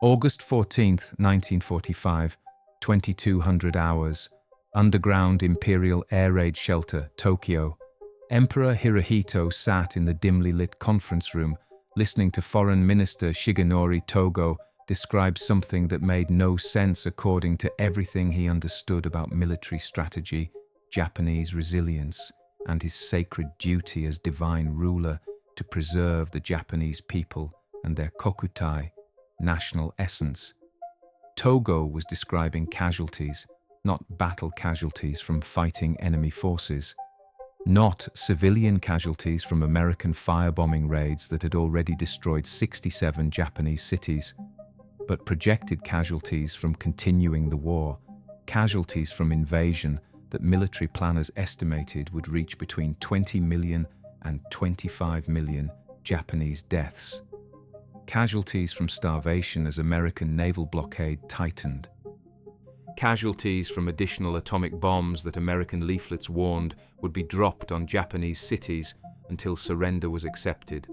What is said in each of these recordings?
August 14th, 1945, 2200 hours, underground Imperial air raid shelter, Tokyo. Emperor Hirohito sat in the dimly lit conference room, listening to Foreign Minister Shigenori Togo describe something that made no sense according to everything he understood about military strategy, Japanese resilience, and his sacred duty as divine ruler to preserve the Japanese people and their kokutai, national essence. Togo was describing casualties, not battle casualties from fighting enemy forces, not civilian casualties from American firebombing raids that had already destroyed 67 Japanese cities, but projected casualties from continuing the war, casualties from invasion that military planners estimated would reach between 20 million and 25 million Japanese deaths. Casualties from starvation as American naval blockade tightened. Casualties from additional atomic bombs that American leaflets warned would be dropped on Japanese cities until surrender was accepted.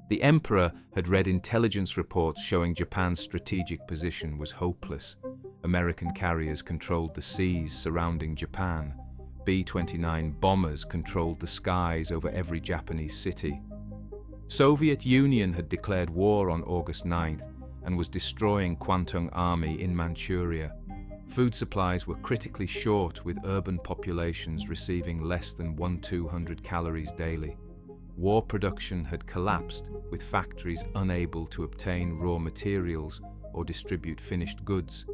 The Emperor had read intelligence reports showing Japan's strategic position was hopeless. American carriers controlled the seas surrounding Japan. B-29 bombers controlled the skies over every Japanese city. Soviet Union had declared war on August 9th and was destroying Kwantung Army in Manchuria. Food supplies were critically short, with urban populations receiving less than 200 calories daily. War production had collapsed, with factories unable to obtain raw materials or distribute finished goods.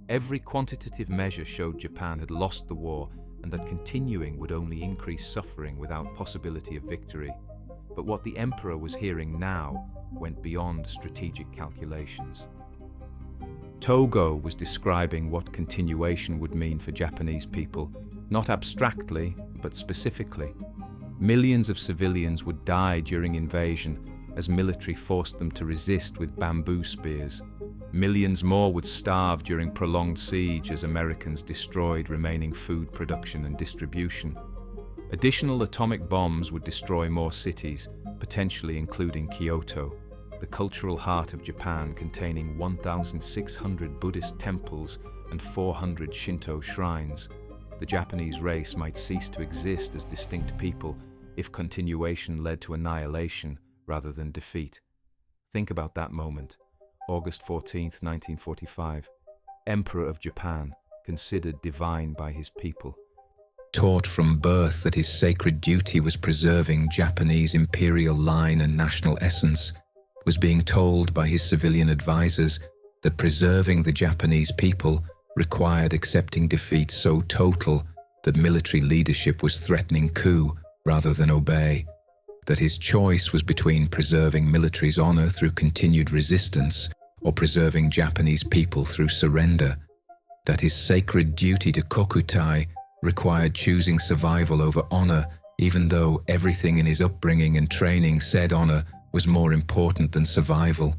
Every quantitative measure showed Japan had lost the war and that continuing would only increase suffering without possibility of victory. But what the Emperor was hearing now went beyond strategic calculations. Togo was describing what continuation would mean for Japanese people, not abstractly, but specifically. Millions of civilians would die during invasion as military forced them to resist with bamboo spears. Millions more would starve during prolonged siege as Americans destroyed remaining food production and distribution. Additional atomic bombs would destroy more cities, potentially including Kyoto, the cultural heart of Japan, containing 1,600 Buddhist temples and 400 Shinto shrines. The Japanese race might cease to exist as distinct people if continuation led to annihilation rather than defeat. Think about that moment. August 14th, 1945. Emperor of Japan, considered divine by his people. Taught from birth that his sacred duty was preserving Japanese imperial line and national essence, was being told by his civilian advisors that preserving the Japanese people required accepting defeat so total that military leadership was threatening coup rather than obey, that his choice was between preserving military's honor through continued resistance or preserving Japanese people through surrender, that his sacred duty to kokutai required choosing survival over honor, even though everything in his upbringing and training said honor was more important than survival.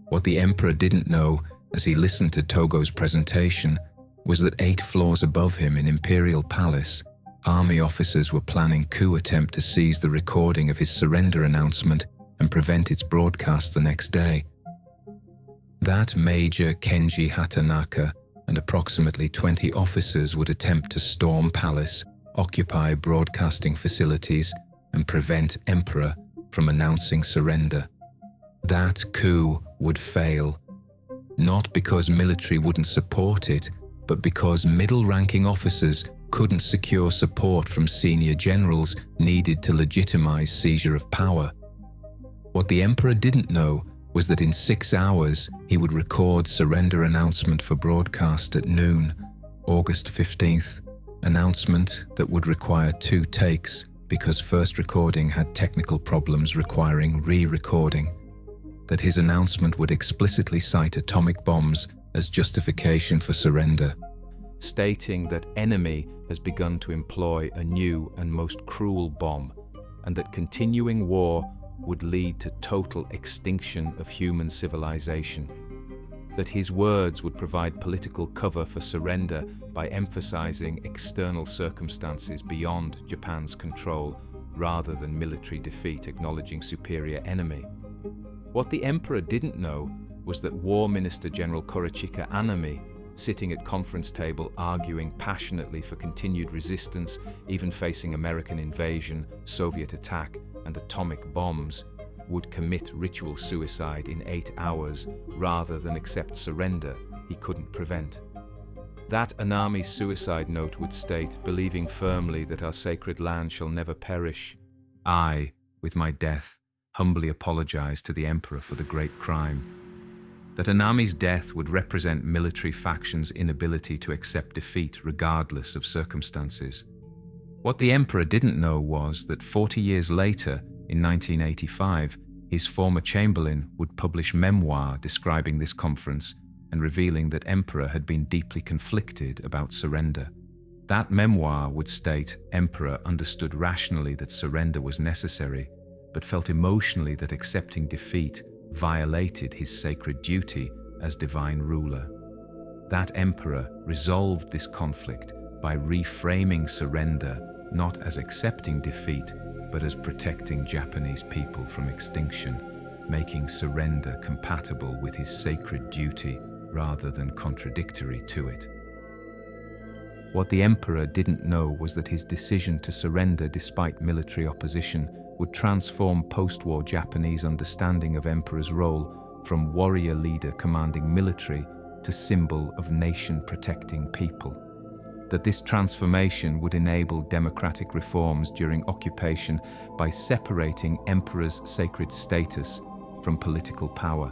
What the Emperor didn't know, as he listened to Togo's presentation, was that 8 floors above him in Imperial Palace, army officers were planning coup attempt to seize the recording of his surrender announcement and prevent its broadcast the next day. That Major Kenji Hatanaka and approximately 20 officers would attempt to storm palace, occupy broadcasting facilities, and prevent Emperor from announcing surrender. That coup would fail, not because military wouldn't support it, but because middle-ranking officers couldn't secure support from senior generals needed to legitimize seizure of power. What the Emperor didn't know was that in 6 hours he would record surrender announcement for broadcast at noon, August 15th, announcement that would require 2 takes because first recording had technical problems requiring re-recording, that his announcement would explicitly cite atomic bombs as justification for surrender, stating that enemy has begun to employ a new and most cruel bomb, and that continuing war would lead to total extinction of human civilization, that his words would provide political cover for surrender by emphasizing external circumstances beyond Japan's control rather than military defeat acknowledging superior enemy. What the Emperor didn't know was that War Minister General Anami, sitting at conference table arguing passionately for continued resistance, even facing American invasion, Soviet attack, and atomic bombs, would commit ritual suicide in 8 hours rather than accept surrender he couldn't prevent. That Anami's suicide note would state, believing firmly that our sacred land shall never perish, I, with my death, humbly apologize to the Emperor for the great crime. That Anami's death would represent military factions' inability to accept defeat regardless of circumstances. What the Emperor didn't know was that 40 years later, in 1985, his former chamberlain would publish memoir describing this conference and revealing that Emperor had been deeply conflicted about surrender. That memoir would state Emperor understood rationally that surrender was necessary, but felt emotionally that accepting defeat violated his sacred duty as divine ruler. That Emperor resolved this conflict by reframing surrender not as accepting defeat, but as protecting Japanese people from extinction, making surrender compatible with his sacred duty rather than contradictory to it. What the Emperor didn't know was that his decision to surrender despite military opposition would transform post-war Japanese understanding of Emperor's role from warrior leader commanding military to symbol of nation protecting people. That this transformation would enable democratic reforms during occupation by separating Emperor's sacred status from political power.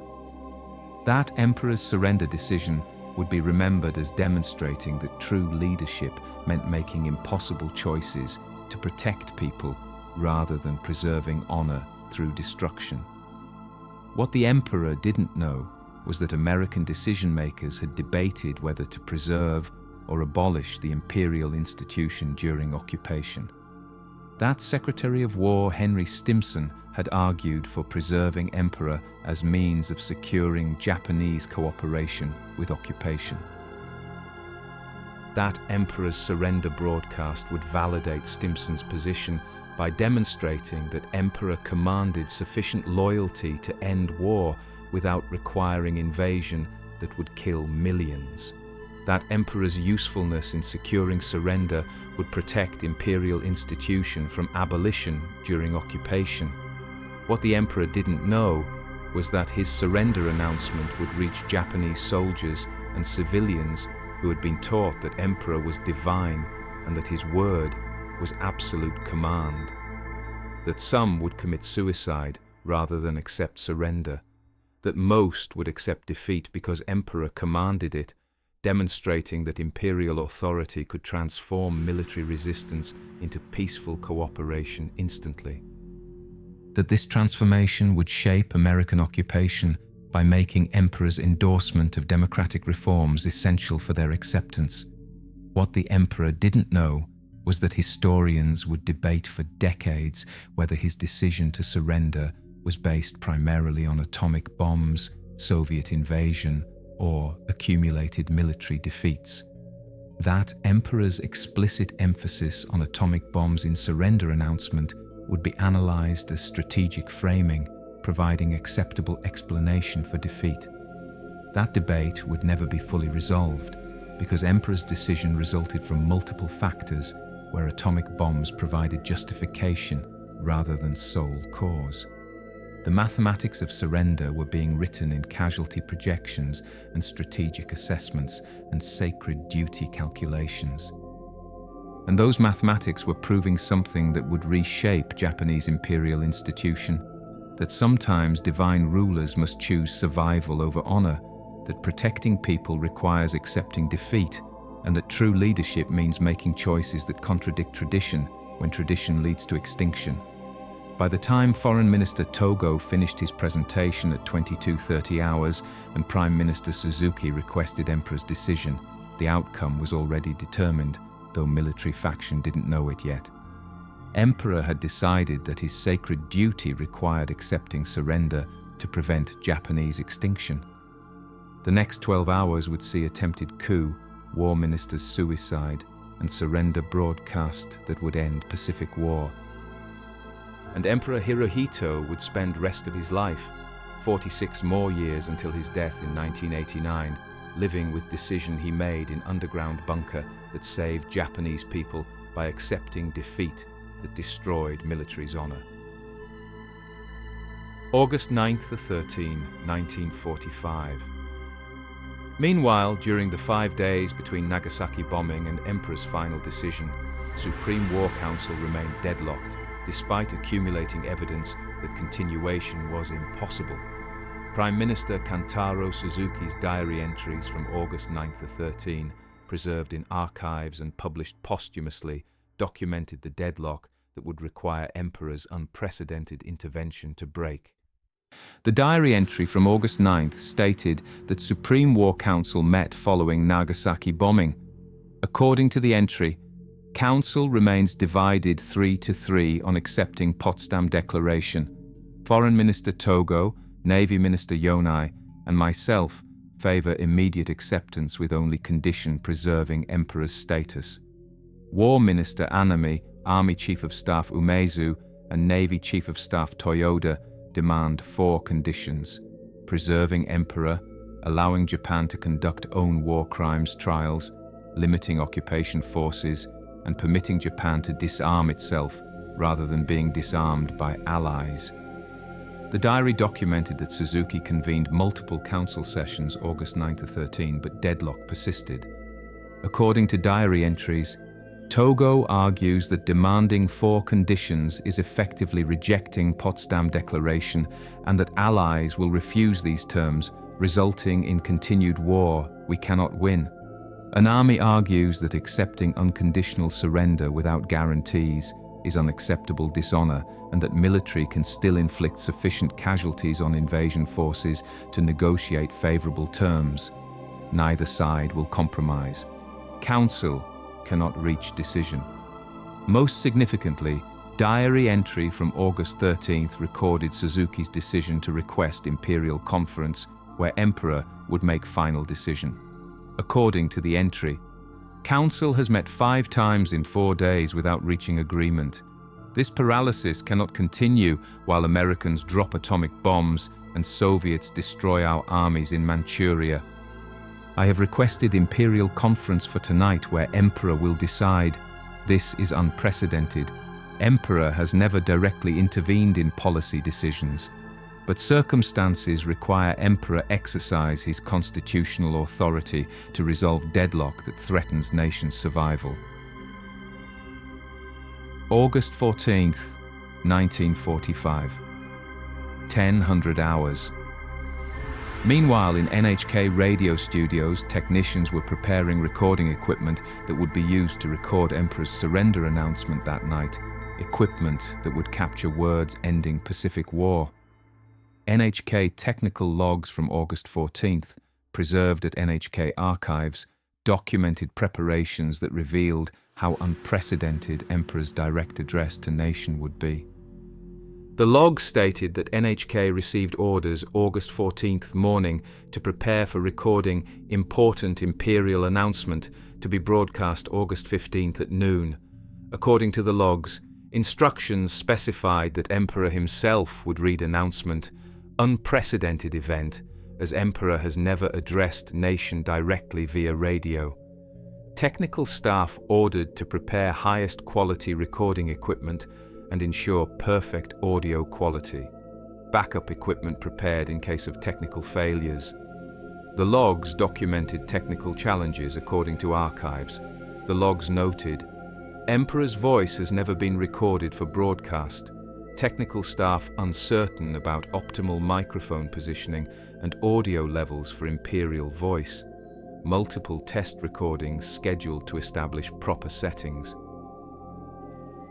That Emperor's surrender decision would be remembered as demonstrating that true leadership meant making impossible choices to protect people rather than preserving honor through destruction. What the Emperor didn't know was that American decision-makers had debated whether to preserve or abolish the imperial institution during occupation. That Secretary of War Henry Stimson had argued for preserving Emperor as means of securing Japanese cooperation with occupation. That Emperor's surrender broadcast would validate Stimson's position by demonstrating that Emperor commanded sufficient loyalty to end war without requiring invasion that would kill millions. That Emperor's usefulness in securing surrender would protect imperial institution from abolition during occupation. What the Emperor didn't know was that his surrender announcement would reach Japanese soldiers and civilians who had been taught that Emperor was divine and that his word was absolute command. That some would commit suicide rather than accept surrender. That most would accept defeat because Emperor commanded it, demonstrating that imperial authority could transform military resistance into peaceful cooperation instantly. That this transformation would shape American occupation by making Emperor's endorsement of democratic reforms essential for their acceptance. What the Emperor didn't know was that historians would debate for decades whether his decision to surrender was based primarily on atomic bombs, Soviet invasion, or accumulated military defeats. That Emperor's explicit emphasis on atomic bombs in surrender announcement would be analyzed as strategic framing, providing acceptable explanation for defeat. That debate would never be fully resolved, because Emperor's decision resulted from multiple factors where atomic bombs provided justification rather than sole cause. The mathematics of surrender were being written in casualty projections and strategic assessments and sacred duty calculations. And those mathematics were proving something that would reshape Japanese imperial institution, that sometimes divine rulers must choose survival over honor, that protecting people requires accepting defeat, and that true leadership means making choices that contradict tradition when tradition leads to extinction. By the time Foreign Minister Togo finished his presentation at 22:30 hours and Prime Minister Suzuki requested Emperor's decision, the outcome was already determined, though military faction didn't know it yet. Emperor had decided that his sacred duty required accepting surrender to prevent Japanese extinction. The next 12 hours would see attempted coup, War Minister's suicide, and surrender broadcast that would end Pacific War. And Emperor Hirohito would spend rest of his life 46 more years until his death in 1989, living with decision he made in underground bunker that saved Japanese people by accepting defeat that destroyed military's honor. August 9th to 13, 1945. Meanwhile, during the 5 days between Nagasaki bombing and Emperor's final decision, Supreme War Council remained deadlocked, despite accumulating evidence that continuation was impossible. Prime Minister Kantaro Suzuki's diary entries from August 9th to 13, preserved in archives and published posthumously, documented the deadlock that would require Emperor's unprecedented intervention to break. The diary entry from August 9th stated that Supreme War Council met following Nagasaki bombing. According to the entry, Council remains divided 3-3 on accepting Potsdam Declaration. Foreign Minister Togo, Navy Minister Yonai, and myself favor immediate acceptance with only condition preserving Emperor's status. War Minister Anami, Army Chief of Staff Umezu, and Navy Chief of Staff Toyoda demand 4 conditions: preserving Emperor, allowing Japan to conduct own war crimes trials, limiting occupation forces, and permitting Japan to disarm itself rather than being disarmed by allies. The diary documented that Suzuki convened multiple council sessions August 9 to 13, but deadlock persisted. According to diary entries, Togo argues that demanding 4 conditions is effectively rejecting Potsdam Declaration and that allies will refuse these terms, resulting in continued war we cannot win. Anami argues that accepting unconditional surrender without guarantees is unacceptable dishonor and that military can still inflict sufficient casualties on invasion forces to negotiate favorable terms. Neither side will compromise. Council cannot reach decision. Most significantly, diary entry from August 13th recorded Suzuki's decision to request imperial conference where Emperor would make final decision. According to the entry, Council has met 5 times in 4 days without reaching agreement. This paralysis cannot continue while Americans drop atomic bombs and Soviets destroy our armies in Manchuria. I have requested imperial conference for tonight where Emperor will decide. This is unprecedented. Emperor has never directly intervened in policy decisions, but circumstances require Emperor exercise his constitutional authority to resolve deadlock that threatens nation's survival. August 14th, 1945. 1000 hours. Meanwhile, in NHK radio studios, technicians were preparing recording equipment that would be used to record Emperor's surrender announcement that night, equipment that would capture words ending Pacific War. NHK technical logs from August 14th, preserved at NHK archives, documented preparations that revealed how unprecedented Emperor's direct address to nation would be. The log stated that NHK received orders August 14th morning to prepare for recording important imperial announcement to be broadcast August 15th at noon. According to the logs, instructions specified that Emperor himself would read announcement, unprecedented event, as Emperor has never addressed nation directly via radio. Technical staff ordered to prepare highest quality recording equipment and ensure perfect audio quality. Backup equipment prepared in case of technical failures. The logs documented technical challenges according to archives. The logs noted, Emperor's voice has never been recorded for broadcast. Technical staff uncertain about optimal microphone positioning and audio levels for imperial voice. Multiple test recordings scheduled to establish proper settings.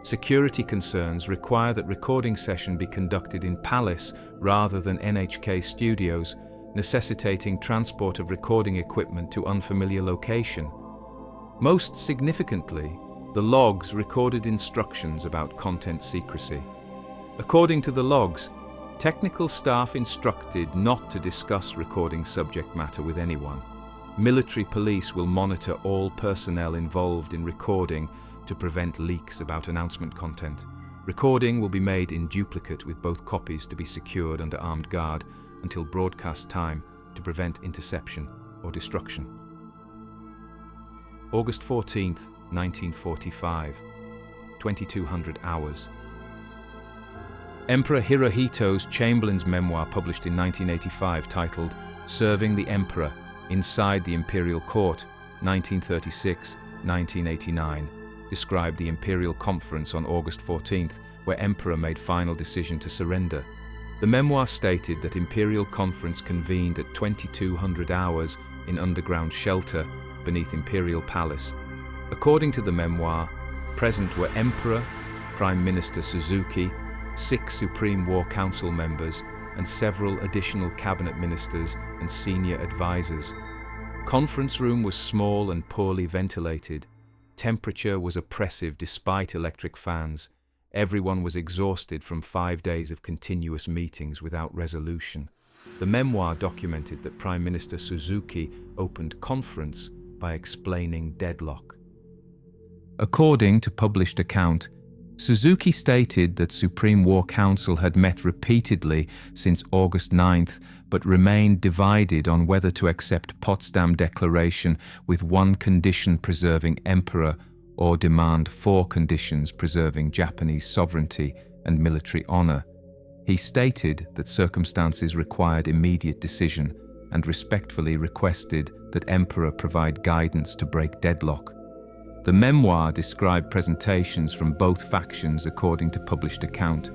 Security concerns require that recording session be conducted in palace rather than NHK studios, necessitating transport of recording equipment to unfamiliar location. Most significantly, the logs recorded instructions about content secrecy. According to the logs, technical staff instructed not to discuss recording subject matter with anyone. Military police will monitor all personnel involved in recording to prevent leaks about announcement content. Recording will be made in duplicate with both copies to be secured under armed guard until broadcast time to prevent interception or destruction. August 14th, 1945, 2200 hours. Emperor Hirohito's Chamberlain's memoir, published in 1985, titled Serving the Emperor Inside the Imperial Court, 1936-1989, described the Imperial Conference on August 14th, where Emperor made final decision to surrender. The memoir stated that Imperial Conference convened at 2200 hours in underground shelter beneath Imperial Palace. According to the memoir, present were Emperor, Prime Minister Suzuki, 6 Supreme War Council members, and several additional cabinet ministers and senior advisors. Conference room was small and poorly ventilated. Temperature was oppressive despite electric fans. Everyone was exhausted from 5 days of continuous meetings without resolution. The memoir documented that Prime Minister Suzuki opened conference by explaining deadlock. According to published account, Suzuki stated that Supreme War Council had met repeatedly since August 9th, but remained divided on whether to accept Potsdam Declaration with one condition preserving Emperor or demand 4 conditions preserving Japanese sovereignty and military honor. He stated that circumstances required immediate decision and respectfully requested that Emperor provide guidance to break deadlock. The memoir described presentations from both factions according to published account.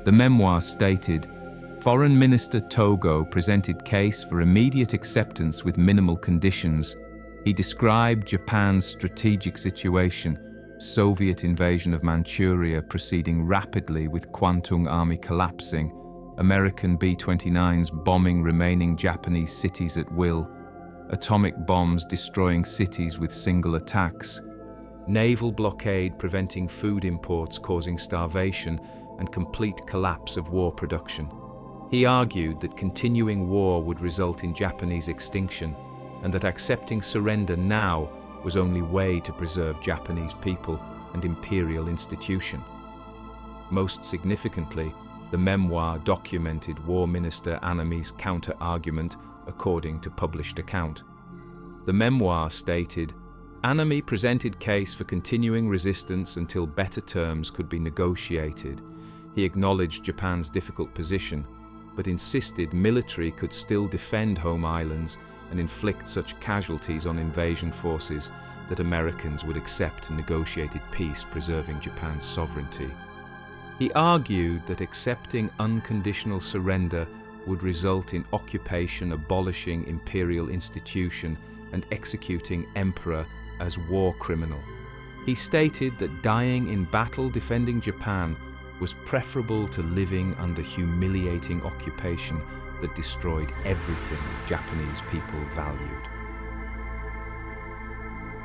The memoir stated, Foreign Minister Togo presented case for immediate acceptance with minimal conditions. He described Japan's strategic situation, Soviet invasion of Manchuria proceeding rapidly with Kwantung Army collapsing, American B-29s bombing remaining Japanese cities at will, atomic bombs destroying cities with single attacks, naval blockade preventing food imports causing starvation and complete collapse of war production. He argued that continuing war would result in Japanese extinction and that accepting surrender now was only way to preserve Japanese people and imperial institution. Most significantly, the memoir documented War Minister Anami's counter-argument according to published account. The memoir stated, Anami presented case for continuing resistance until better terms could be negotiated. He acknowledged Japan's difficult position, but insisted military could still defend home islands and inflict such casualties on invasion forces that Americans would accept a negotiated peace preserving Japan's sovereignty. He argued that accepting unconditional surrender would result in occupation abolishing imperial institution and executing Emperor as war criminal. He stated that dying in battle defending Japan was preferable to living under humiliating occupation that destroyed everything Japanese people valued.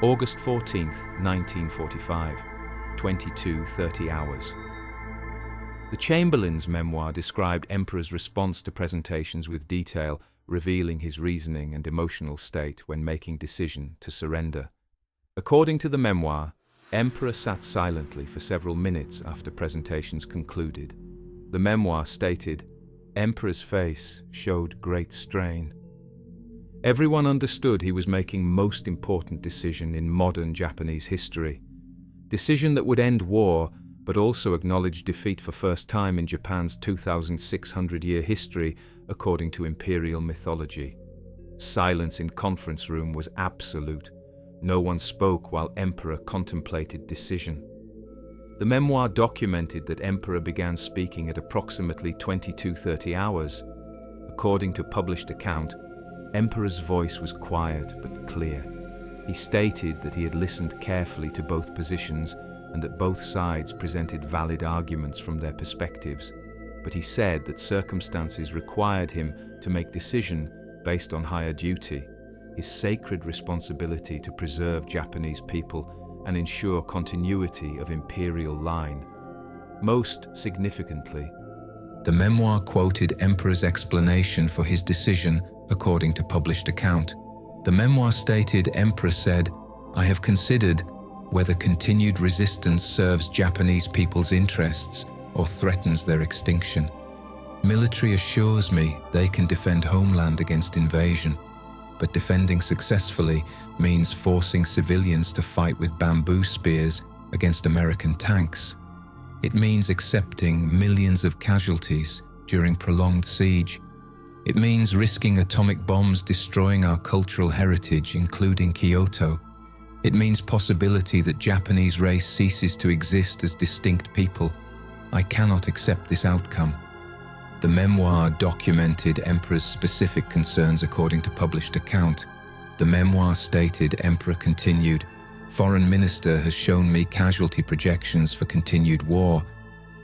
August 14th, 1945, 22:30 hours. The Chamberlain's memoir described Emperor's response to presentations with detail, revealing his reasoning and emotional state when making decision to surrender. According to the memoir, Emperor sat silently for several minutes after presentations concluded. The memoir stated, Emperor's face showed great strain. Everyone understood he was making most important decision in modern Japanese history. Decision that would end war, but also acknowledge defeat for first time in Japan's 2,600-year history, according to imperial mythology. Silence in conference room was absolute. No one spoke while Emperor contemplated decision. The memoir documented that Emperor began speaking at approximately 22:30 hours. According to published account, Emperor's voice was quiet but clear. He stated that he had listened carefully to both positions and that both sides presented valid arguments from their perspectives, but he said that circumstances required him to make decision based on higher duty, his sacred responsibility to preserve Japanese people and ensure continuity of imperial line. Most significantly, the memoir quoted Emperor's explanation for his decision according to published account. The memoir stated Emperor said, "I have considered whether continued resistance serves Japanese people's interests or threatens their extinction. Military assures me they can defend homeland against invasion, but defending successfully means forcing civilians to fight with bamboo spears against American tanks. It means accepting millions of casualties during prolonged siege. It means risking atomic bombs destroying our cultural heritage, including Kyoto. It means possibility that Japanese race ceases to exist as distinct people. I cannot accept this outcome. The memoir documented Emperor's specific concerns according to published account. The memoir stated, Emperor continued, Foreign Minister has shown me casualty projections for continued war.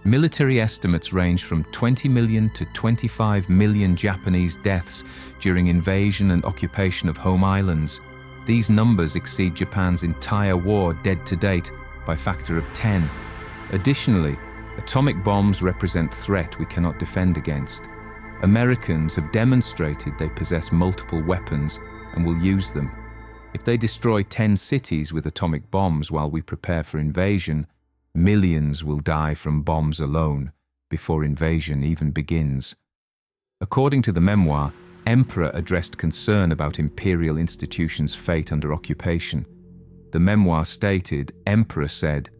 Military estimates range from 20 million to 25 million Japanese deaths during invasion and occupation of home islands. These numbers exceed Japan's entire war dead to date by a factor of 10. Additionally, atomic bombs represent threat we cannot defend against. Americans have demonstrated they possess multiple weapons and will use them. If they destroy 10 cities with atomic bombs while we prepare for invasion, millions will die from bombs alone before invasion even begins. According to the memoir, Emperor addressed concern about imperial institutions' fate under occupation. The memoir stated, Emperor said,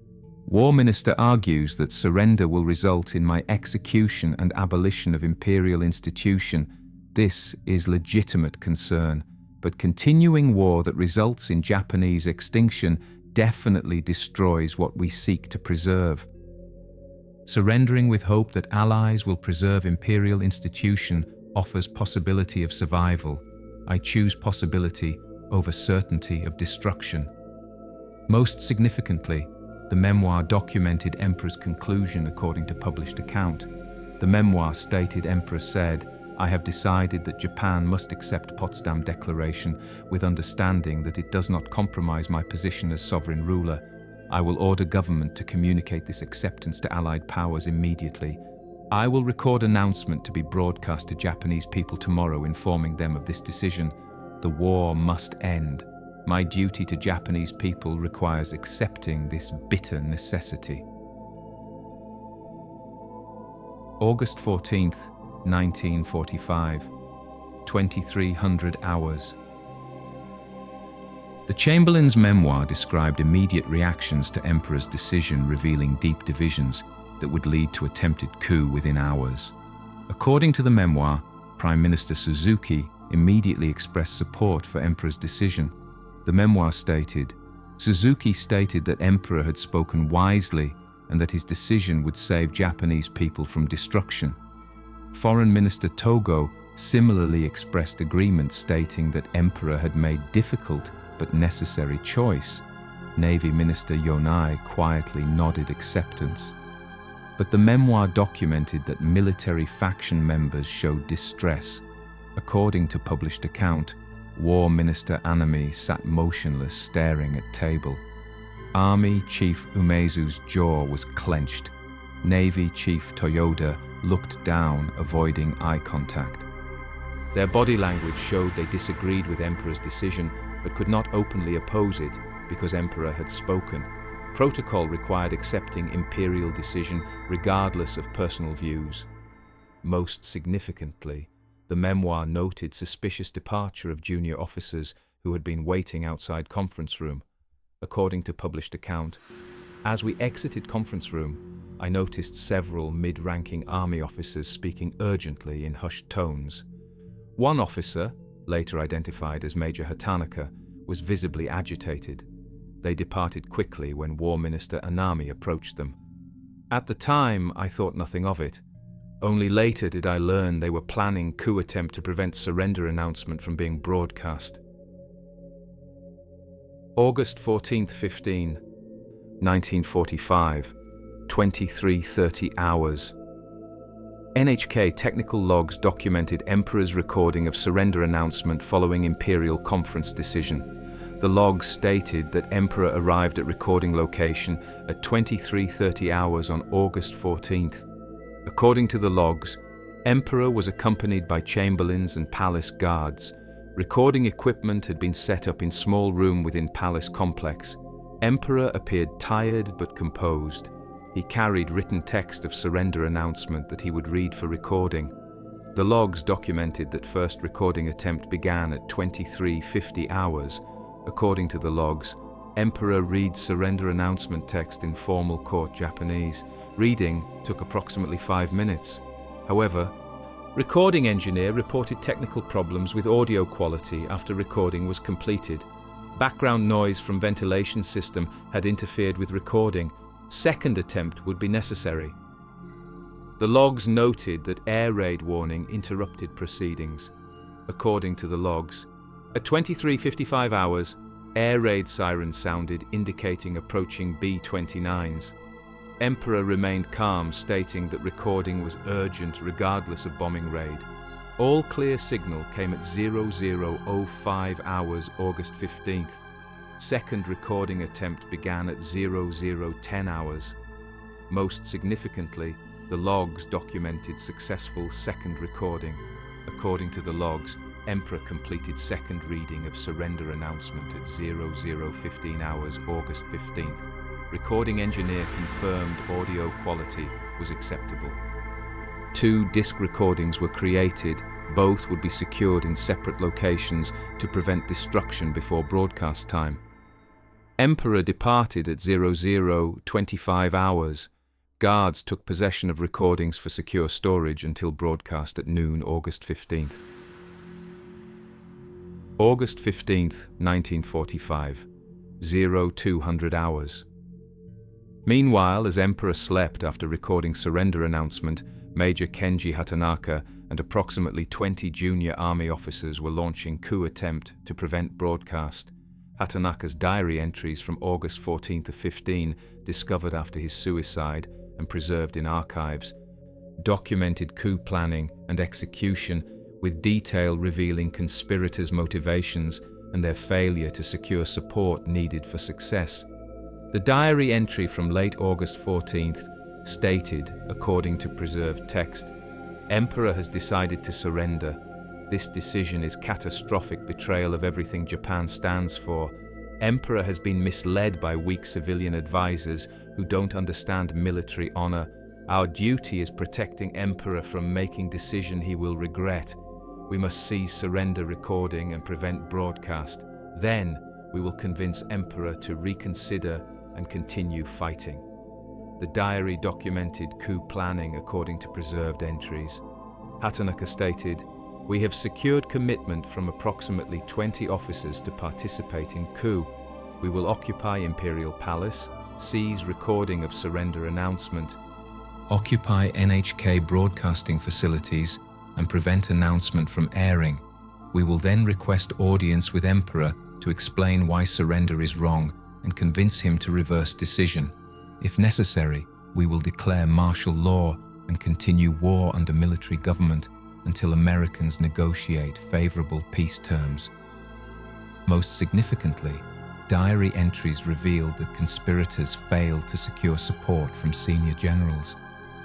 War Minister argues that surrender will result in my execution and abolition of imperial institution. This is legitimate concern, but continuing war that results in Japanese extinction definitely destroys what we seek to preserve. Surrendering with hope that allies will preserve imperial institution offers possibility of survival. I choose possibility over certainty of destruction. Most significantly, the memoir documented Emperor's conclusion according to published account. The memoir stated, Emperor said, I have decided that Japan must accept Potsdam Declaration with understanding that it does not compromise my position as sovereign ruler. I will order government to communicate this acceptance to Allied powers immediately. I will record announcement to be broadcast to Japanese people tomorrow informing them of this decision. The war must end. My duty to Japanese people requires accepting this bitter necessity. August 14th, 1945, 2300 hours. The Chamberlain's memoir described immediate reactions to Emperor's decision, revealing deep divisions that would lead to attempted coup within hours. According to the memoir, Prime Minister Suzuki immediately expressed support for Emperor's decision. The memoir stated, Suzuki stated that Emperor had spoken wisely and that his decision would save Japanese people from destruction. Foreign Minister Togo similarly expressed agreement, stating that Emperor had made difficult but necessary choice. Navy Minister Yonai quietly nodded acceptance. But the memoir documented that military faction members showed distress. According to published account, War Minister Anami sat motionless, staring at table. Army Chief Umezu's jaw was clenched. Navy Chief Toyoda looked down, avoiding eye contact. Their body language showed they disagreed with Emperor's decision, but could not openly oppose it because Emperor had spoken. Protocol required accepting imperial decision regardless of personal views. Most significantly, the memoir noted suspicious departure of junior officers who had been waiting outside conference room. According to published account, as we exited conference room, I noticed several mid-ranking army officers speaking urgently in hushed tones. One officer, later identified as Major Hatanaka, was visibly agitated. They departed quickly when War Minister Anami approached them. At the time, I thought nothing of it. Only later did I learn they were planning coup attempt to prevent surrender announcement from being broadcast. August 14th, 1945, 23:30 hours. NHK technical logs documented Emperor's recording of surrender announcement following Imperial Conference decision. The logs stated that Emperor arrived at recording location at 23:30 hours on August 14th. According to the logs, Emperor was accompanied by chamberlains and palace guards. Recording equipment had been set up in small room within palace complex. Emperor appeared tired but composed. He carried written text of surrender announcement that he would read for recording. The logs documented that first recording attempt began at 23:50 hours. According to the logs, Emperor reads surrender announcement text in formal court Japanese. Reading took approximately 5 minutes. However, recording engineer reported technical problems with audio quality after recording was completed. Background noise from ventilation system had interfered with recording. Second attempt would be necessary. The logs noted that air raid warning interrupted proceedings. According to the logs, at 23:55 hours, air raid sirens sounded indicating approaching B-29s. Emperor remained calm, stating that recording was urgent regardless of bombing raid. All clear signal came at 00:05 hours August 15th. Second recording attempt began at 00:10 hours. Most significantly, the logs documented successful second recording. According to the logs, Emperor completed second reading of surrender announcement at 00:15 hours August 15th. Recording engineer confirmed audio quality was acceptable. 2 disc recordings were created. Both would be secured in separate locations to prevent destruction before broadcast time. Emperor departed at 00:25 hours. Guards took possession of recordings for secure storage until broadcast at noon August 15th. August 15th, 1945, 0200 hours. Meanwhile, as Emperor slept after recording surrender announcement, Major Kenji Hatanaka and approximately 20 junior army officers were launching coup attempt to prevent broadcast. Hatanaka's diary entries from August 14 to 15, discovered after his suicide and preserved in archives, documented coup planning and execution with detail revealing conspirators' motivations and their failure to secure support needed for success. The diary entry from late August 14th stated, according to preserved text, "Emperor has decided to surrender. This decision is catastrophic betrayal of everything Japan stands for. Emperor has been misled by weak civilian advisors who don't understand military honor. Our duty is protecting Emperor from making decision he will regret. We must seize surrender recording and prevent broadcast. Then we will convince Emperor to reconsider and continue fighting." The diary documented coup planning according to preserved entries. Hatanaka stated, "We have secured commitment from approximately 20 officers to participate in coup. We will occupy Imperial Palace, seize recording of surrender announcement, occupy NHK broadcasting facilities, and prevent announcement from airing. We will then request audience with Emperor to explain why surrender is wrong and convince him to reverse decision. If necessary, we will declare martial law and continue war under military government until Americans negotiate favorable peace terms." Most significantly, diary entries revealed that conspirators failed to secure support from senior generals.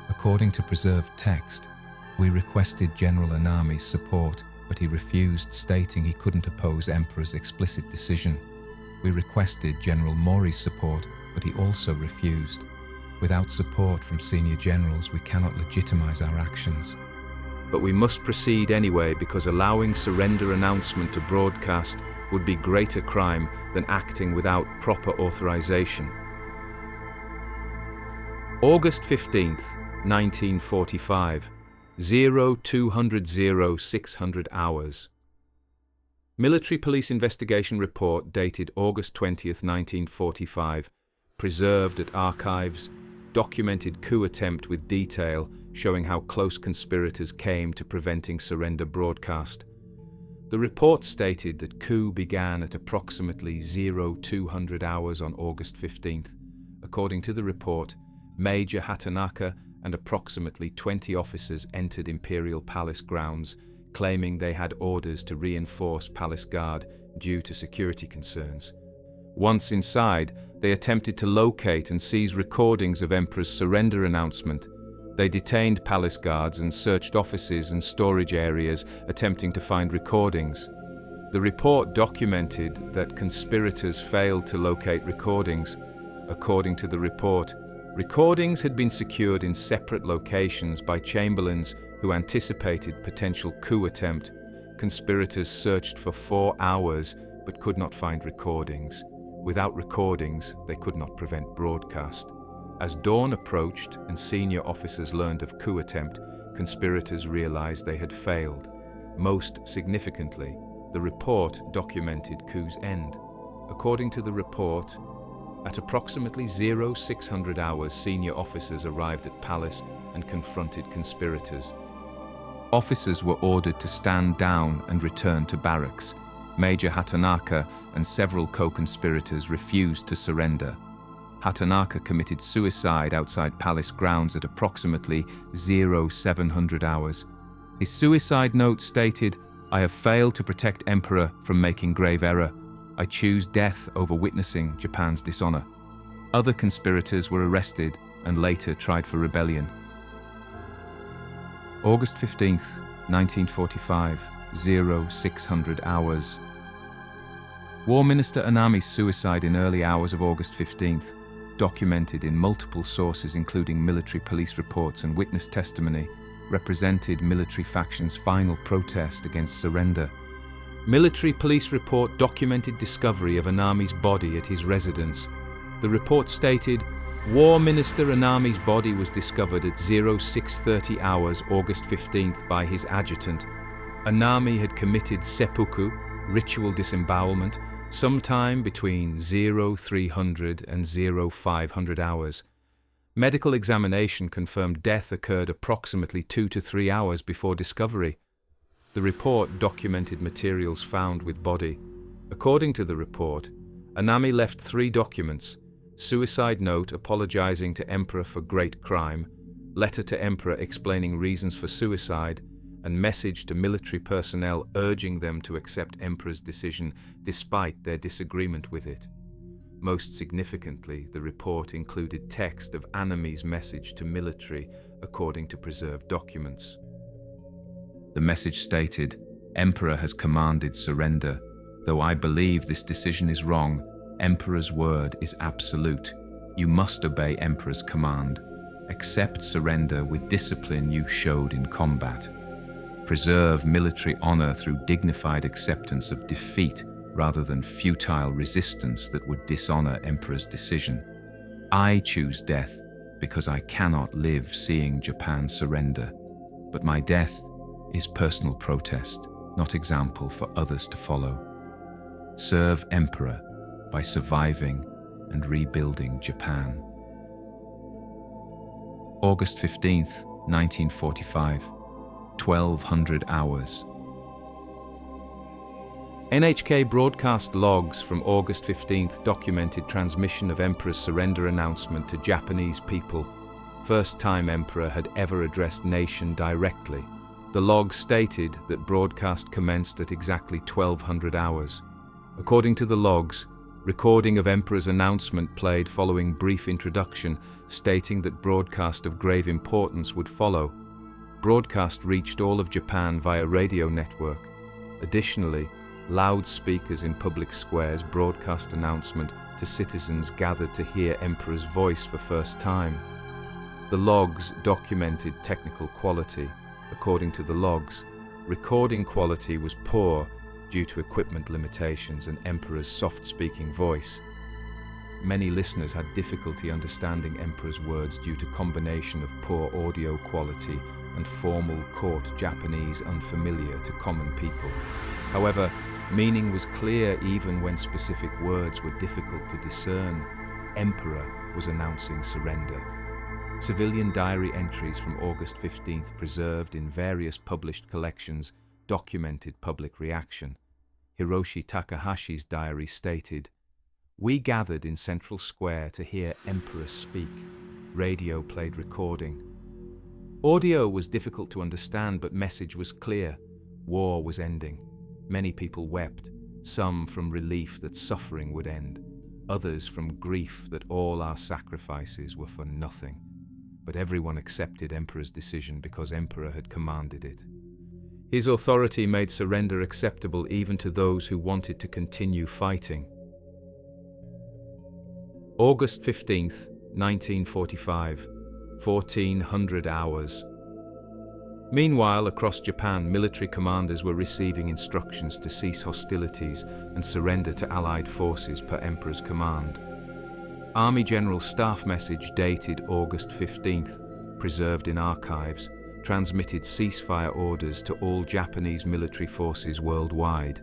According to preserved text, "We requested General Anami's support, but he refused, stating he couldn't oppose Emperor's explicit decision. We requested General Mori's support, but he also refused. Without support from senior generals, we cannot legitimize our actions. But we must proceed anyway because allowing surrender announcement to broadcast would be greater crime than acting without proper authorization." August 15th, 1945, 0200 hours. Military Police Investigation Report dated August 20th, 1945, preserved at archives, documented coup attempt with detail showing how close conspirators came to preventing surrender broadcast. The report stated that coup began at approximately 0200 hours on August 15th. According to the report, Major Hatanaka and approximately 20 officers entered Imperial Palace grounds, claiming they had orders to reinforce Palace Guard due to security concerns. Once inside, they attempted to locate and seize recordings of Emperor's surrender announcement. They detained Palace Guards and searched offices and storage areas, attempting to find recordings. The report documented that conspirators failed to locate recordings. According to the report, Recordings had been secured in separate locations by chamberlains who anticipated potential coup attempt. Conspirators searched for 4 hours but could not find recordings. Without recordings, they could not prevent broadcast. As dawn approached and senior officers learned of coup attempt, conspirators realized they had failed. Most significantly, the report documented coup's end. According to the report, at approximately 0600 hours, senior officers arrived at palace and confronted conspirators. Officers were ordered to stand down and return to barracks. Major Hatanaka and several co-conspirators refused to surrender. Hatanaka committed suicide outside palace grounds at approximately 0700 hours. His suicide note stated, "I have failed to protect Emperor from making grave error. I choose death over witnessing Japan's dishonor." Other conspirators were arrested and later tried for rebellion. August 15th, 1945, 0600 hours. War Minister Anami's suicide in early hours of August 15th, documented in multiple sources including military police reports and witness testimony, represented military factions' final protest against surrender. Military police report documented discovery of Anami's body at his residence. The report stated, War Minister Anami's body was discovered at 0630 hours August 15th by his adjutant. Anami had committed seppuku, ritual disembowelment, sometime between 0300 and 0500 hours. Medical examination confirmed death occurred approximately 2 to 3 hours before discovery. The report documented materials found with body. According to the report, Anami left 3 documents: suicide note apologizing to Emperor for great crime, letter to Emperor explaining reasons for suicide, and message to military personnel urging them to accept Emperor's decision despite their disagreement with it. Most significantly, the report included text of Anami's message to military according to preserved documents. The message stated, "Emperor has commanded surrender. Though I believe this decision is wrong, Emperor's word is absolute. You must obey Emperor's command. Accept surrender with discipline you showed in combat. Preserve military honor through dignified acceptance of defeat rather than futile resistance that would dishonor Emperor's decision. I choose death because I cannot live seeing Japan surrender. But my death is personal protest, not example for others to follow. Serve Emperor by surviving and rebuilding Japan." August 15th, 1945, 1200 hours. NHK broadcast logs from August 15th documented transmission of Emperor's surrender announcement to Japanese people. First time Emperor had ever addressed nation directly. The logs stated that broadcast commenced at exactly 1200 hours. According to the logs, recording of Emperor's announcement played following brief introduction stating that broadcast of grave importance would follow. Broadcast reached all of Japan via radio network. Additionally, loudspeakers in public squares broadcast announcement to citizens gathered to hear Emperor's voice for first time. The logs documented technical quality. According to the logs, recording quality was poor due to equipment limitations and Emperor's soft-speaking voice. Many listeners had difficulty understanding Emperor's words due to combination of poor audio quality and formal court Japanese unfamiliar to common people. However, meaning was clear even when specific words were difficult to discern. Emperor was announcing surrender. Civilian diary entries from August 15th preserved in various published collections documented public reaction. Hiroshi Takahashi's diary stated, "We gathered in Central Square to hear Emperor speak. Radio played recording. Audio was difficult to understand, but message was clear. War was ending. Many people wept, some from relief that suffering would end, others from grief that all our sacrifices were for nothing. But everyone accepted Emperor's decision because Emperor had commanded it. His authority made surrender acceptable even to those who wanted to continue fighting." August 15th, 1945, 1400 hours. Meanwhile, across Japan, military commanders were receiving instructions to cease hostilities and surrender to Allied forces per Emperor's command. Army General Staff message dated August 15th, preserved in archives, transmitted ceasefire orders to all Japanese military forces worldwide.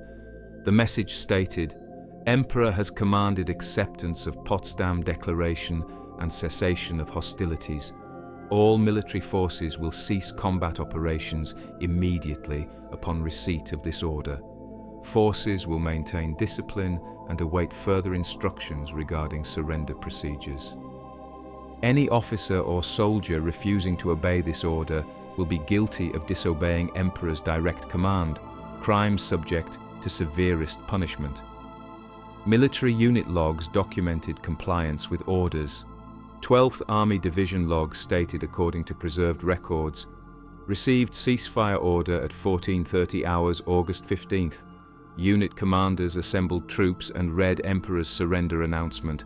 The message stated, "Emperor has commanded acceptance of Potsdam Declaration and cessation of hostilities. All military forces will cease combat operations immediately upon receipt of this order. Forces will maintain discipline and await further instructions regarding surrender procedures. Any officer or soldier refusing to obey this order will be guilty of disobeying Emperor's direct command, crimes subject to severest punishment." Military unit logs documented compliance with orders. 12th Army Division logs stated, according to preserved records, received ceasefire order at 14:30 hours August 15th. Unit commanders assembled troops and read Emperor's surrender announcement.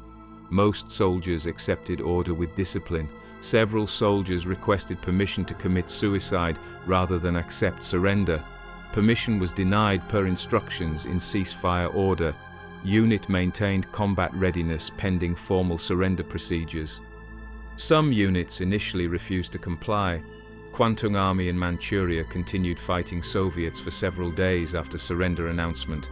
Most soldiers accepted order with discipline. Several soldiers requested permission to commit suicide rather than accept surrender. Permission was denied per instructions in ceasefire order. Unit maintained combat readiness pending formal surrender procedures. Some units initially refused to comply. Kwantung Army in Manchuria continued fighting Soviets for several days after surrender announcement.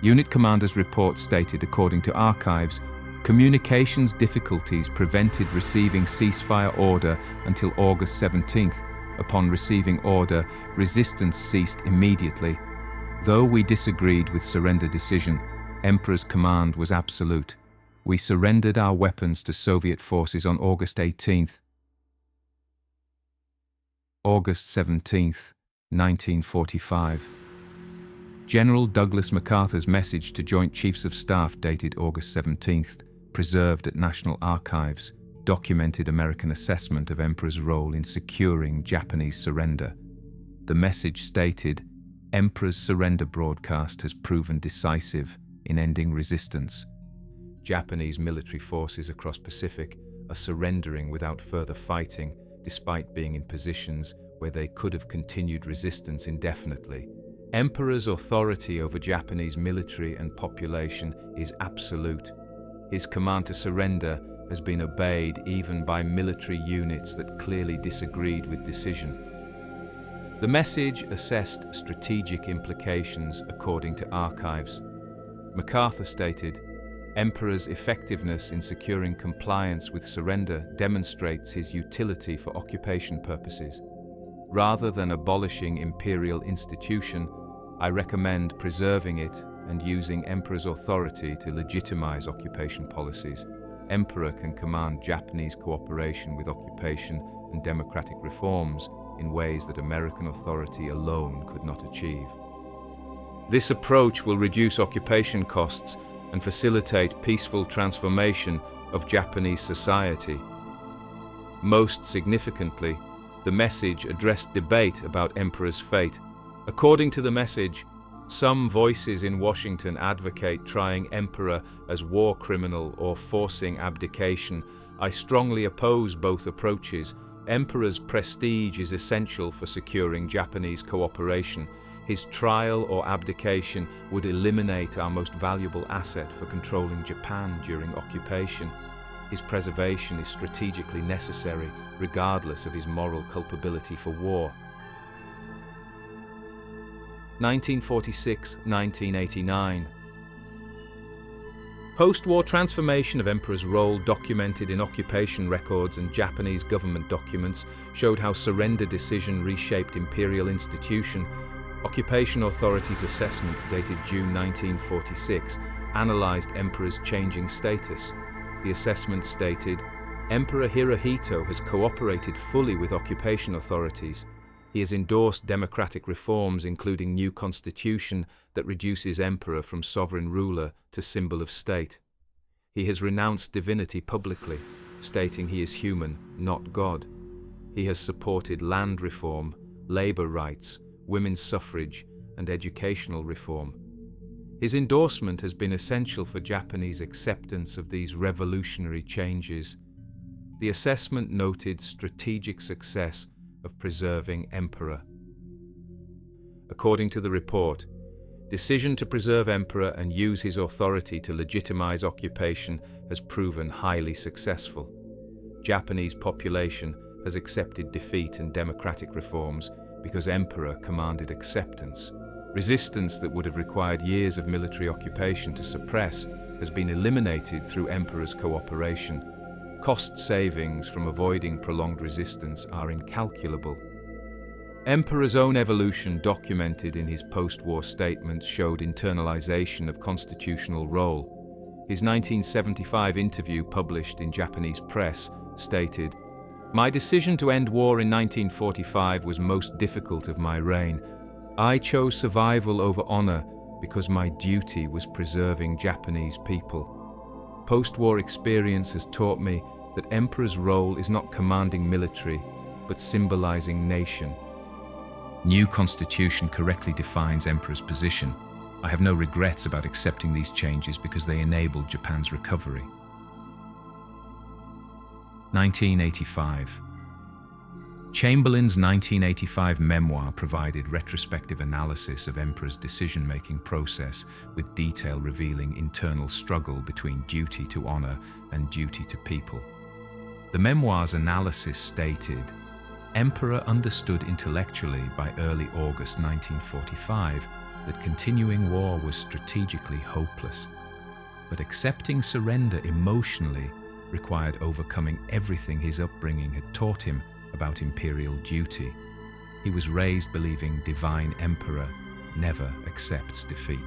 Unit commanders' report stated, according to archives, communications difficulties prevented receiving ceasefire order until August 17th. Upon receiving order, resistance ceased immediately. Though we disagreed with surrender decision, Emperor's command was absolute. We surrendered our weapons to Soviet forces on August 18th. August 17th, 1945. General Douglas MacArthur's message to Joint Chiefs of Staff dated August 17th, preserved at National Archives, documented American assessment of Emperor's role in securing Japanese surrender. The message stated, "Emperor's surrender broadcast has proven decisive in ending resistance. Japanese military forces across Pacific are surrendering without further fighting, despite being in positions where they could have continued resistance indefinitely. Emperor's authority over Japanese military and population is absolute. His command to surrender has been obeyed even by military units that clearly disagreed with decision." The message assessed strategic implications according to archives. MacArthur stated, "Emperor's effectiveness in securing compliance with surrender demonstrates his utility for occupation purposes. Rather than abolishing imperial institution, I recommend preserving it and using Emperor's authority to legitimize occupation policies. Emperor can command Japanese cooperation with occupation and democratic reforms in ways that American authority alone could not achieve. This approach will reduce occupation costs and facilitate peaceful transformation of Japanese society." Most significantly, the message addressed debate about Emperor's fate. According to the message, some voices in Washington advocate trying Emperor as war criminal or forcing abdication. I strongly oppose both approaches. Emperor's prestige is essential for securing Japanese cooperation. His trial or abdication would eliminate our most valuable asset for controlling Japan during occupation. His preservation is strategically necessary, regardless of his moral culpability for war. 1946–1989. Post-war transformation of Emperor's role documented in occupation records and Japanese government documents showed how surrender decision reshaped imperial institution. Occupation authorities' assessment dated June 1946 analyzed Emperor's changing status. The assessment stated, "Emperor Hirohito has cooperated fully with occupation authorities. He has endorsed democratic reforms, including new constitution that reduces emperor from sovereign ruler to symbol of state. He has renounced divinity publicly, stating he is human, not God. He has supported land reform, labor rights, women's suffrage, and educational reform. His endorsement has been essential for Japanese acceptance of these revolutionary changes. The assessment noted strategic success of preserving Emperor. According to the report, decision to preserve Emperor and use his authority to legitimize occupation has proven highly successful. Japanese population has accepted defeat and democratic reforms because Emperor commanded acceptance. Resistance that would have required years of military occupation to suppress has been eliminated through Emperor's cooperation. Cost savings from avoiding prolonged resistance are incalculable. Emperor's own evolution documented in his post-war statements showed internalization of constitutional role. His 1975 interview published in Japanese press stated, "My decision to end war in 1945 was most difficult of my reign. I chose survival over honor because my duty was preserving Japanese people. Post-war experience has taught me that Emperor's role is not commanding military, but symbolizing nation." New constitution correctly defines Emperor's position. I have no regrets about accepting these changes because they enabled Japan's recovery. 1985. Chamberlain's 1985 memoir provided retrospective analysis of Emperor's decision-making process with detail revealing internal struggle between duty to honor and duty to people. The memoir's analysis stated, Emperor understood intellectually by early August 1945 that continuing war was strategically hopeless, but accepting surrender emotionally required overcoming everything his upbringing had taught him about imperial duty. He was raised believing divine emperor never accepts defeat.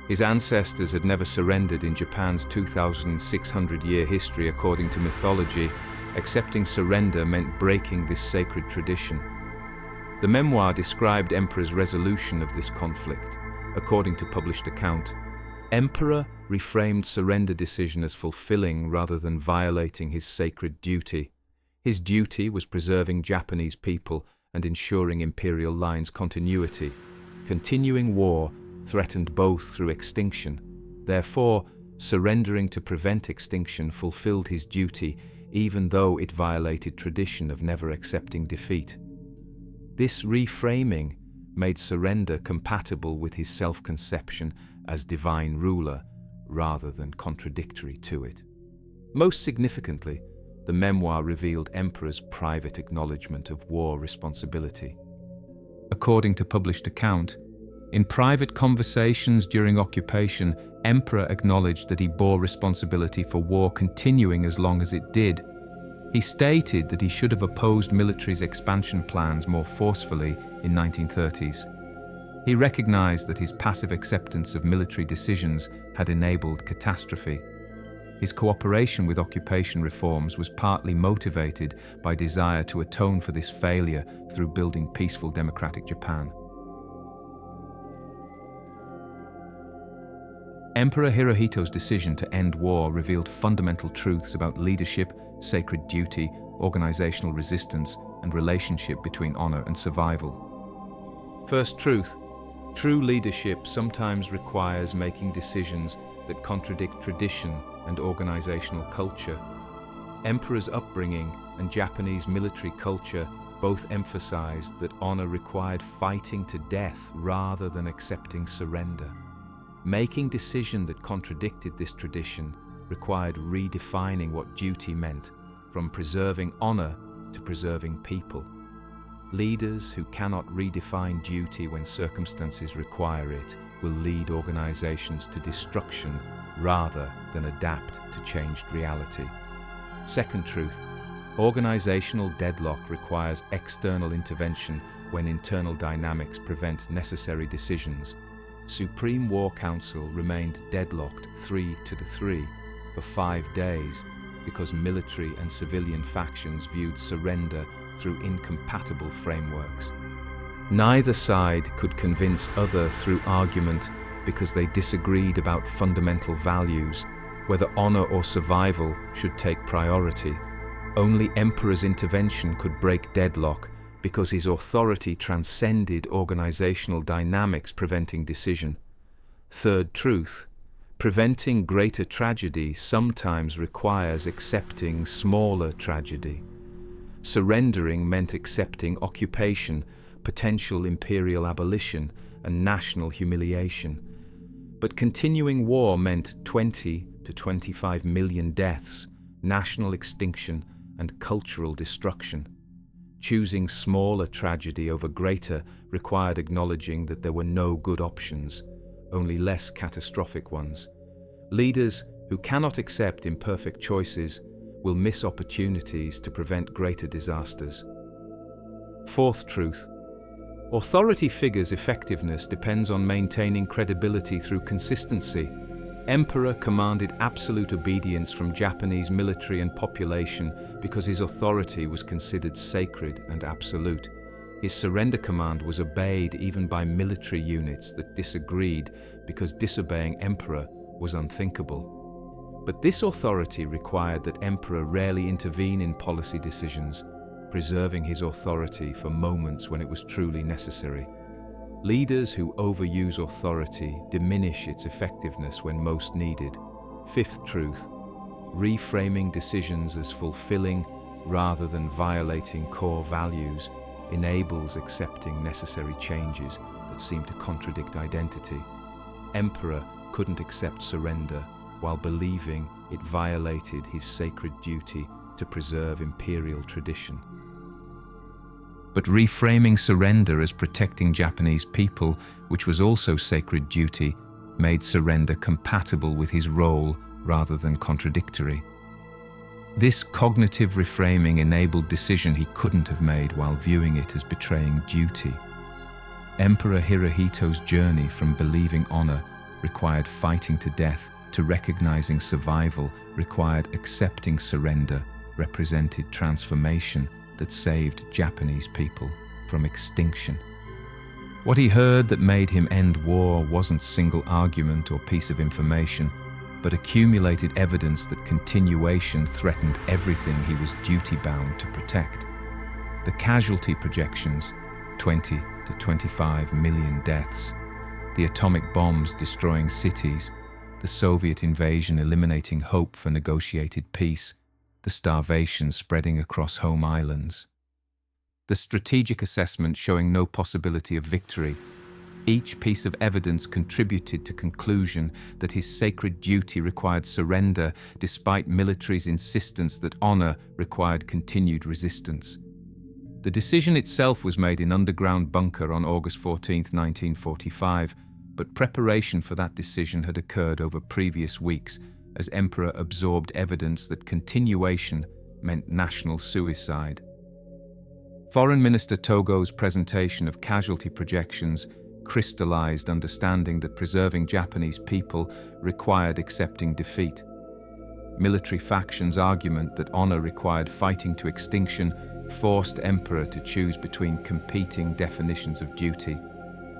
His ancestors had never surrendered in Japan's 2,600-year history according to mythology. Accepting surrender meant breaking this sacred tradition. The memoir described Emperor's resolution of this conflict. According to published account, Emperor reframed surrender decision as fulfilling rather than violating his sacred duty. His duty was preserving Japanese people and ensuring imperial lines continuity. Continuing war threatened both through extinction. Therefore, surrendering to prevent extinction fulfilled his duty, even though it violated tradition of never accepting defeat. This reframing made surrender compatible with his self-conception as divine ruler, rather than contradictory to it. Most significantly, the memoir revealed Emperor's private acknowledgement of war responsibility. According to published account, in private conversations during occupation, Emperor acknowledged that he bore responsibility for war continuing as long as it did. He stated that he should have opposed military's expansion plans more forcefully in 1930s. He recognized that his passive acceptance of military decisions had enabled catastrophe. His cooperation with occupation reforms was partly motivated by desire to atone for this failure through building peaceful democratic Japan. Emperor Hirohito's decision to end war revealed fundamental truths about leadership, sacred duty, organizational resistance, and relationship between honor and survival. First truth: true leadership sometimes requires making decisions that contradict tradition and organizational culture. Emperor's upbringing and Japanese military culture both emphasized that honor required fighting to death rather than accepting surrender. Making decisions that contradicted this tradition required redefining what duty meant, from preserving honor to preserving people. Leaders who cannot redefine duty when circumstances require it will lead organizations to destruction rather than adapt to changed reality. Second truth: organizational deadlock requires external intervention when internal dynamics prevent necessary decisions. Supreme War Council remained deadlocked 3-3 for 5 days because military and civilian factions viewed surrender through incompatible frameworks. Neither side could convince other through argument because they disagreed about fundamental values, whether honor or survival should take priority. Only Emperor's intervention could break deadlock because his authority transcended organizational dynamics preventing decision. Third truth: Preventing greater tragedy sometimes requires accepting smaller tragedy. Surrendering meant accepting occupation, potential imperial abolition, and national humiliation. But continuing war meant 20 to 25 million deaths, national extinction, and cultural destruction. Choosing smaller tragedy over greater required acknowledging that there were no good options, only less catastrophic ones. Leaders who cannot accept imperfect choices will miss opportunities to prevent greater disasters. Fourth truth: authority figures' effectiveness depends on maintaining credibility through consistency. Emperor commanded absolute obedience from Japanese military and population because his authority was considered sacred and absolute. His surrender command was obeyed even by military units that disagreed because disobeying Emperor was unthinkable. But this authority required that Emperor rarely intervene in policy decisions, preserving his authority for moments when it was truly necessary. Leaders who overuse authority diminish its effectiveness when most needed. Fifth truth: reframing decisions as fulfilling rather than violating core values enables accepting necessary changes that seem to contradict identity. Emperor couldn't accept surrender while believing it violated his sacred duty to preserve imperial tradition. But reframing surrender as protecting Japanese people, which was also sacred duty, made surrender compatible with his role rather than contradictory. This cognitive reframing enabled decision he couldn't have made while viewing it as betraying duty. Emperor Hirohito's journey from believing honor required fighting to death to recognizing survival required accepting surrender, represented transformation that saved Japanese people from extinction. What he heard that made him end war wasn't single argument or piece of information, but accumulated evidence that continuation threatened everything he was duty-bound to protect. The casualty projections, 20 to 25 million deaths, the atomic bombs destroying cities, the Soviet invasion eliminating hope for negotiated peace, the starvation spreading across home islands. The strategic assessment showing no possibility of victory. Each piece of evidence contributed to conclusion that his sacred duty required surrender despite military's insistence that honor required continued resistance. The decision itself was made in underground bunker on August 14, 1945, but preparation for that decision had occurred over previous weeks as Emperor absorbed evidence that continuation meant national suicide. Foreign Minister Togo's presentation of casualty projections crystallized understanding that preserving Japanese people required accepting defeat. Military factions' argument that honor required fighting to extinction forced Emperor to choose between competing definitions of duty.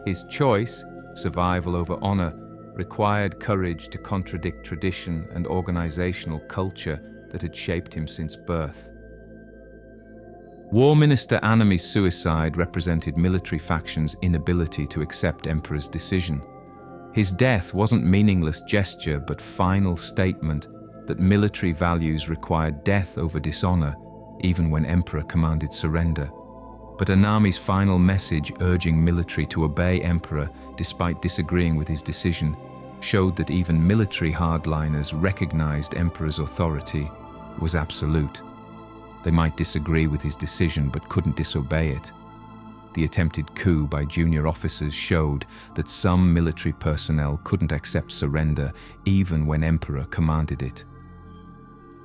His choice, survival over honor, required courage to contradict tradition and organizational culture that had shaped him since birth. War Minister Anami's suicide represented military factions' inability to accept Emperor's decision. His death wasn't meaningless gesture but final statement that military values required death over dishonor, even when Emperor commanded surrender. But Anami's final message urging military to obey Emperor despite disagreeing with his decision showed that even military hardliners recognized Emperor's authority was absolute. They might disagree with his decision but couldn't disobey it. The attempted coup by junior officers showed that some military personnel couldn't accept surrender even when Emperor commanded it.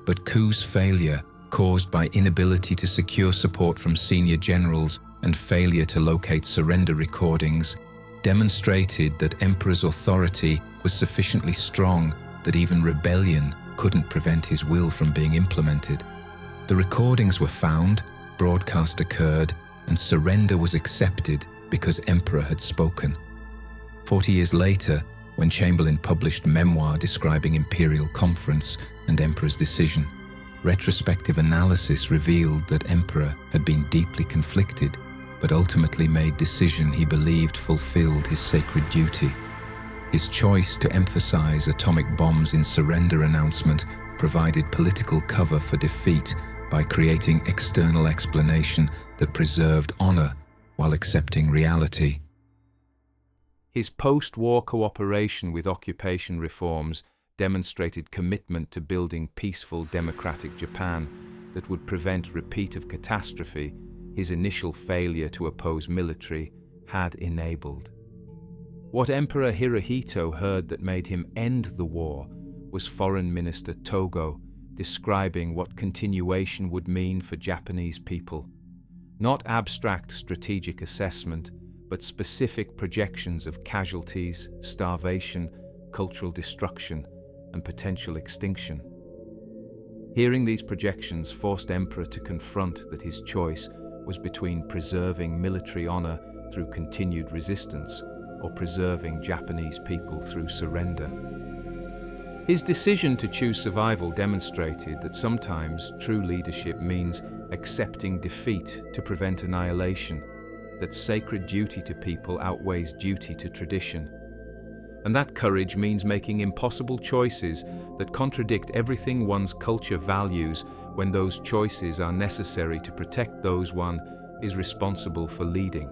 But coup's failure, caused by inability to secure support from senior generals and failure to locate surrender recordings, demonstrated that Emperor's authority was sufficiently strong that even rebellion couldn't prevent his will from being implemented. The recordings were found, broadcast occurred, and surrender was accepted because Emperor had spoken. 40 years later, when Chamberlain published memoir describing Imperial Conference and Emperor's decision, retrospective analysis revealed that Emperor had been deeply conflicted, but ultimately made decision he believed fulfilled his sacred duty. His choice to emphasize atomic bombs in surrender announcement provided political cover for defeat by creating external explanation that preserved honor while accepting reality. His post-war cooperation with occupation reforms demonstrated commitment to building peaceful, democratic Japan that would prevent repeat of catastrophe his initial failure to oppose military had enabled. What Emperor Hirohito heard that made him end the war was Foreign Minister Togo describing what continuation would mean for Japanese people. Not abstract strategic assessment, but specific projections of casualties, starvation, cultural destruction, and potential extinction. Hearing these projections forced Emperor to confront that his choice was between preserving military honor through continued resistance or preserving Japanese people through surrender. His decision to choose survival demonstrated that sometimes true leadership means accepting defeat to prevent annihilation, that sacred duty to people outweighs duty to tradition, and that courage means making impossible choices that contradict everything one's culture values when those choices are necessary to protect those one is responsible for leading.